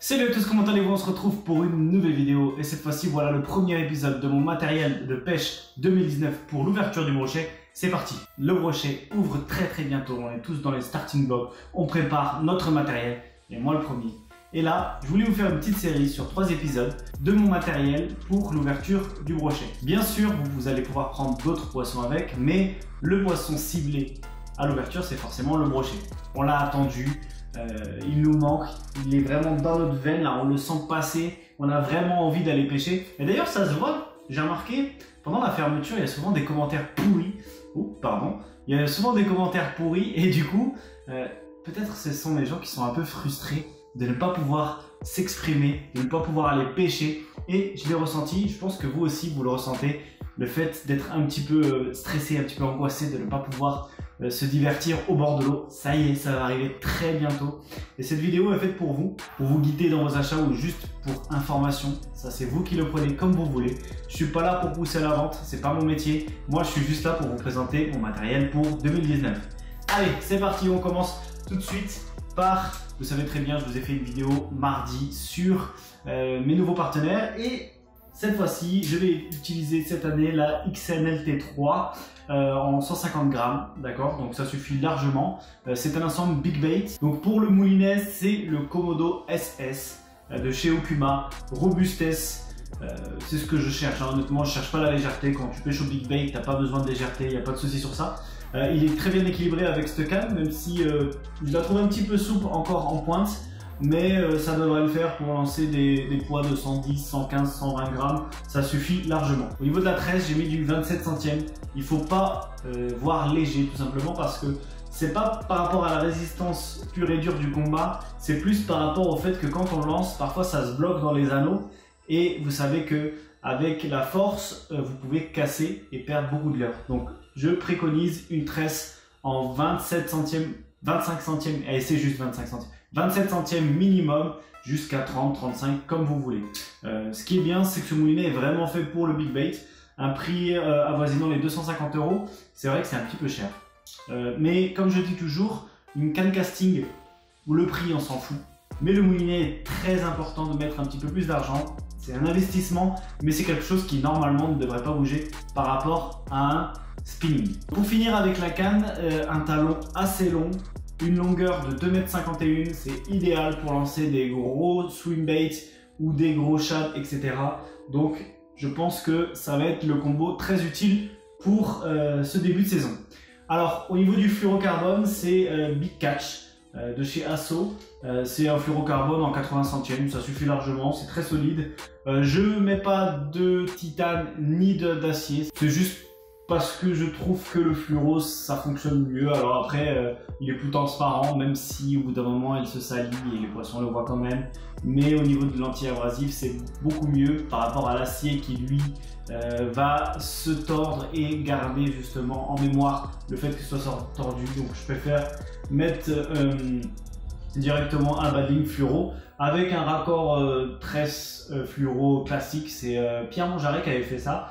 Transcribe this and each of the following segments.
Salut à tous, comment allez-vous? On se retrouve pour une nouvelle vidéo et cette fois-ci voilà le premier épisode de mon matériel de pêche 2019 pour l'ouverture du brochet. C'est parti. Le brochet ouvre très bientôt, on est tous dans les starting blocks, on prépare notre matériel et moi le premier. Et là, je voulais vous faire une petite série sur 3 épisodes de mon matériel pour l'ouverture du brochet. Bien sûr, vous allez pouvoir prendre d'autres poissons avec, mais le poisson ciblé à l'ouverture, c'est forcément le brochet. On l'a attendu. Il nous manque, il est vraiment dans notre veine, là on le sent passer, on a vraiment envie d'aller pêcher. Et d'ailleurs ça se voit, j'ai remarqué, pendant la fermeture il y a souvent des commentaires pourris, il y a souvent des commentaires pourris et du coup, peut-être ce sont les gens qui sont un peu frustrés de ne pas pouvoir s'exprimer, de ne pas pouvoir aller pêcher. Et je l'ai ressenti, je pense que vous aussi vous le ressentez, le fait d'être un petit peu stressé, un petit peu angoissé, de ne pas pouvoir se divertir au bord de l'eau. Ça y est, ça va arriver très bientôt. Et cette vidéo est faite pour vous guider dans vos achats ou juste pour information. Ça, c'est vous qui le prenez comme vous voulez. Je suis pas là pour pousser la vente, c'est pas mon métier. Moi, je suis juste là pour vous présenter mon matériel pour 2019. Allez, c'est parti, on commence tout de suite par, vous savez très bien, je vous ai fait une vidéo mardi sur mes nouveaux partenaires et cette fois-ci, je vais utiliser cette année la XNLT3 en 150 grammes, d'accord? Donc ça suffit largement. C'est un ensemble Big Bait. Donc pour le moulinet, c'est le Komodo SS de chez Okuma, Robustesse. C'est ce que je cherche, hein. Honnêtement, je cherche pas la légèreté. Quand tu pêches au Big Bait, t'as pas besoin de légèreté, il n'y a pas de souci sur ça. Il est très bien équilibré avec cette canne, même si je la trouve un petit peu souple encore en pointe. Mais ça devrait le faire pour lancer des poids de 110, 115, 120 grammes, ça suffit largement. Au niveau de la tresse, j'ai mis du 27 centièmes. Il ne faut pas voir léger tout simplement parce que c'est pas par rapport à la résistance pure et dure du combat, c'est plus par rapport au fait que quand on lance, parfois ça se bloque dans les anneaux et vous savez que avec la force, vous pouvez casser et perdre beaucoup de leurre. Donc je préconise une tresse en 27 centièmes, 25 centièmes, et c'est juste 25 centièmes. 27 centièmes minimum jusqu'à 30, 35 comme vous voulez. Ce qui est bien, c'est que ce moulinet est vraiment fait pour le Big Bait. Un prix avoisinant les 250 €. C'est vrai que c'est un petit peu cher. Mais comme je dis toujours, une canne casting, où le prix on s'en fout. Mais le moulinet est très important de mettre un petit peu plus d'argent. C'est un investissement, mais c'est quelque chose qui normalement ne devrait pas bouger par rapport à un spinning. Pour finir avec la canne, un talon assez long. Une longueur de 2,51 m, c'est idéal pour lancer des gros swim baits ou des gros shad, etc. Donc je pense que ça va être le combo très utile pour ce début de saison. Alors au niveau du fluorocarbone, c'est Big Catch de chez Asso. C'est un fluorocarbone en 80 centièmes, ça suffit largement, c'est très solide. Je ne mets pas de titane ni d'acier, c'est juste parce que je trouve que le fluoro ça fonctionne mieux. Alors après il est plus transparent, même si au bout d'un moment il se salit et les poissons le voient quand même, mais au niveau de l'anti-abrasif c'est beaucoup mieux par rapport à l'acier qui lui va se tordre et garder justement en mémoire le fait que ce soit tordu. Donc je préfère mettre directement un bading fluoro avec un raccord tresse fluoro classique. C'est Pierre Monjaret qui avait fait ça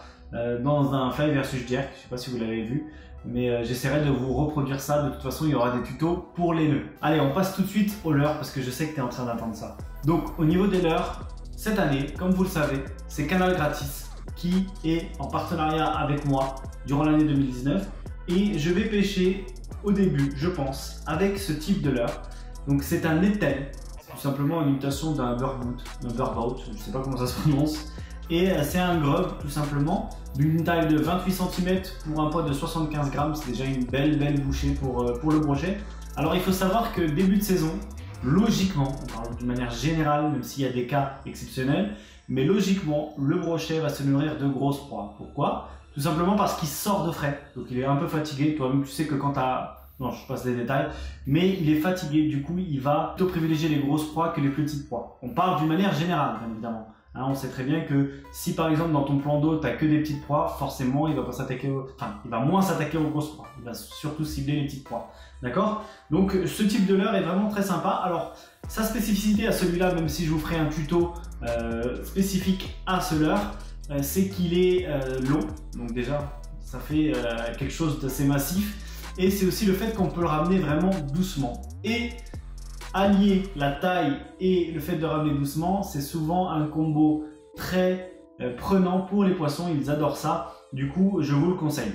dans un fly versus jerk, je sais pas si vous l'avez vu, mais j'essaierai de vous reproduire ça. De toute façon, il y aura des tutos pour les nœuds. Allez, on passe tout de suite aux leurres parce que je sais que tu es en train d'attendre ça. Donc, au niveau des leurres, cette année, comme vous le savez, c'est Canal Gratis qui est en partenariat avec moi durant l'année 2019 et je vais pêcher au début, je pense, avec ce type de leurre. Donc, c'est un Etel, tout simplement une imitation d'un burbout, je sais pas comment ça se prononce. Et c'est un grub tout simplement d'une taille de 28 cm pour un poids de 75 grammes. C'est déjà une belle bouchée pour le brochet. Alors il faut savoir que début de saison, logiquement, on parle d'une manière générale, même s'il y a des cas exceptionnels, mais logiquement le brochet va se nourrir de grosses proies. Pourquoi? Tout simplement parce qu'il sort de frais, donc il est un peu fatigué. Toi-même tu sais que quand tu as... Non, je passe les détails, mais il est fatigué, du coup il va plutôt privilégier les grosses proies que les petites proies. On parle d'une manière générale, bien évidemment. Hein, on sait très bien que si par exemple dans ton plan d'eau tu n'as que des petites proies, forcément il va pas s'attaquer, il va moins s'attaquer aux grosses proies. Il va surtout cibler les petites proies. D'accord? Donc ce type de leurre est vraiment très sympa. Alors sa spécificité à celui-là, même si je vous ferai un tuto spécifique à ce leurre, c'est qu'il est long. Donc déjà ça fait quelque chose d'assez massif. Et c'est aussi le fait qu'on peut le ramener vraiment doucement. Et Allier la taille et le fait de ramener doucement, c'est souvent un combo très prenant pour les poissons, ils adorent ça, du coup je vous le conseille.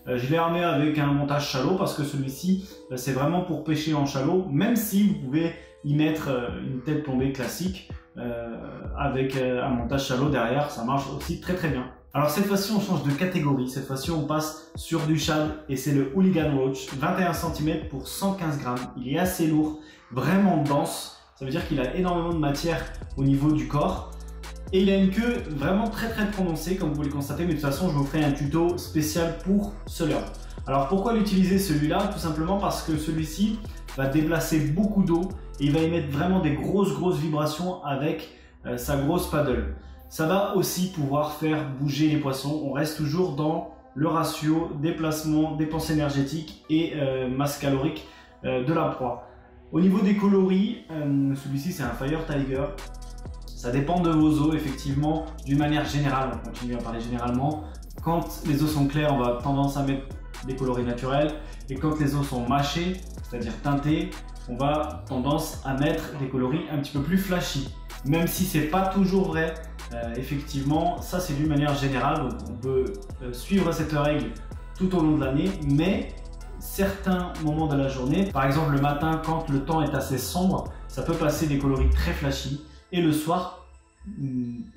Je l'ai armé avec un montage shallow parce que celui-ci c'est vraiment pour pêcher en shallow, même si vous pouvez y mettre une tête plombée classique avec un montage shallow derrière, ça marche aussi très très bien. Alors cette fois-ci on change de catégorie, cette fois-ci on passe sur du shad et c'est le Hooligan Roach, 21 cm pour 115 grammes, il est assez lourd, vraiment dense, ça veut dire qu'il a énormément de matière au niveau du corps et il a une queue vraiment très prononcée comme vous pouvez le constater, mais de toute façon je vous ferai un tuto spécial pour ce leurre. Alors pourquoi l'utiliser celui-là? Tout simplement parce que celui-ci va déplacer beaucoup d'eau et il va émettre vraiment des grosses vibrations avec sa grosse paddle. Ça va aussi pouvoir faire bouger les poissons. On reste toujours dans le ratio déplacement, dépense énergétique et masse calorique de la proie. Au niveau des coloris, celui-ci c'est un Fire Tiger. Ça dépend de vos eaux, effectivement, d'une manière générale. On continue à parler généralement. Quand les eaux sont claires, on va tendance à mettre des coloris naturels. Et quand les eaux sont mâchées, c'est-à-dire teintées, on va tendance à mettre des coloris un petit peu plus flashy. Même si c'est pas toujours vrai. Effectivement, ça c'est d'une manière générale, donc on peut suivre cette règle tout au long de l'année, mais certains moments de la journée, par exemple le matin quand le temps est assez sombre, ça peut passer des coloris très flashy, et le soir,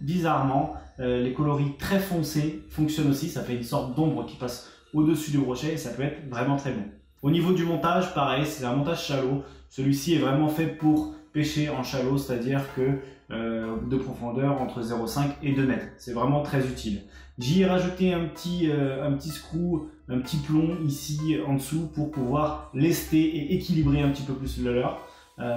bizarrement, les coloris très foncés fonctionnent aussi, ça fait une sorte d'ombre qui passe au-dessus du brochet et ça peut être vraiment très bon. Au niveau du montage, pareil, c'est un montage shallow, celui-ci est vraiment fait pour pêcher en shallow, c'est-à-dire que de profondeur entre 0,5 et 2 mètres. C'est vraiment très utile. J'y ai rajouté un petit screw, un petit plomb ici en dessous pour pouvoir lester et équilibrer un petit peu plus le leurre.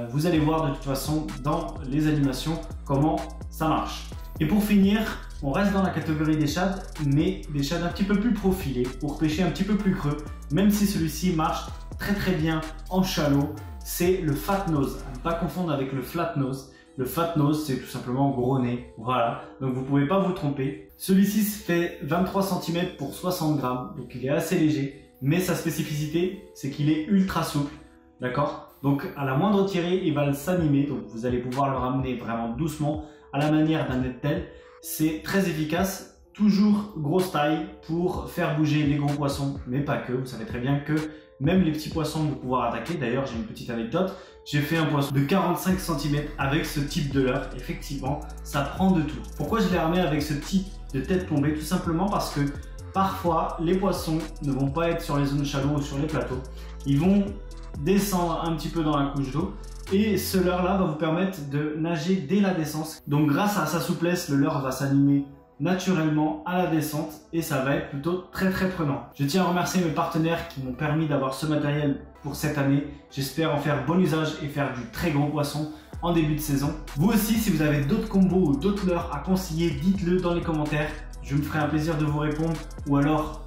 Vous allez voir de toute façon dans les animations comment ça marche. Et pour finir, on reste dans la catégorie des shads, mais des shads un petit peu plus profilés pour pêcher un petit peu plus creux, même si celui-ci marche très bien en shallow. C'est le Fat Nose, à ne pas confondre avec le Flat Nose. Le Fat Nose, c'est tout simplement gros nez, voilà, donc vous ne pouvez pas vous tromper. Celui-ci fait 23 cm pour 60 grammes, donc il est assez léger, mais sa spécificité, c'est qu'il est ultra souple, d'accord? Donc à la moindre tirée, il va s'animer, donc vous allez pouvoir le ramener vraiment doucement, à la manière d'un net-tail. C'est très efficace, toujours grosse taille pour faire bouger les gros poissons, mais pas que, vous savez très bien que même les petits poissons vont pouvoir attaquer. D'ailleurs, j'ai une petite anecdote. J'ai fait un poisson de 45 cm avec ce type de leurre. Effectivement, ça prend de tout. Pourquoi je l'ai armé avec ce type de tête plombée? Tout simplement parce que parfois, les poissons ne vont pas être sur les zones shallow ou sur les plateaux. Ils vont descendre un petit peu dans la couche d'eau. Et ce leurre-là va vous permettre de nager dès la descente. Donc grâce à sa souplesse, le leurre va s'animer naturellement à la descente et ça va être plutôt très prenant. Je tiens à remercier mes partenaires qui m'ont permis d'avoir ce matériel pour cette année. J'espère en faire bon usage et faire du très gros poisson en début de saison. Vous aussi, si vous avez d'autres combos ou d'autres leurres à conseiller, dites-le dans les commentaires. Je me ferai un plaisir de vous répondre ou alors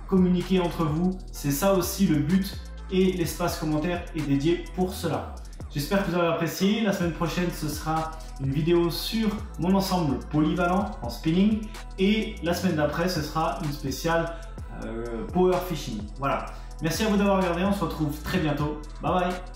communiquer entre vous. C'est ça aussi le but et l'espace commentaire est dédié pour cela. J'espère que vous avez apprécié. La semaine prochaine, ce sera une vidéo sur mon ensemble polyvalent en spinning. Et la semaine d'après, ce sera une spéciale power fishing. Voilà. Merci à vous d'avoir regardé. On se retrouve très bientôt. Bye bye.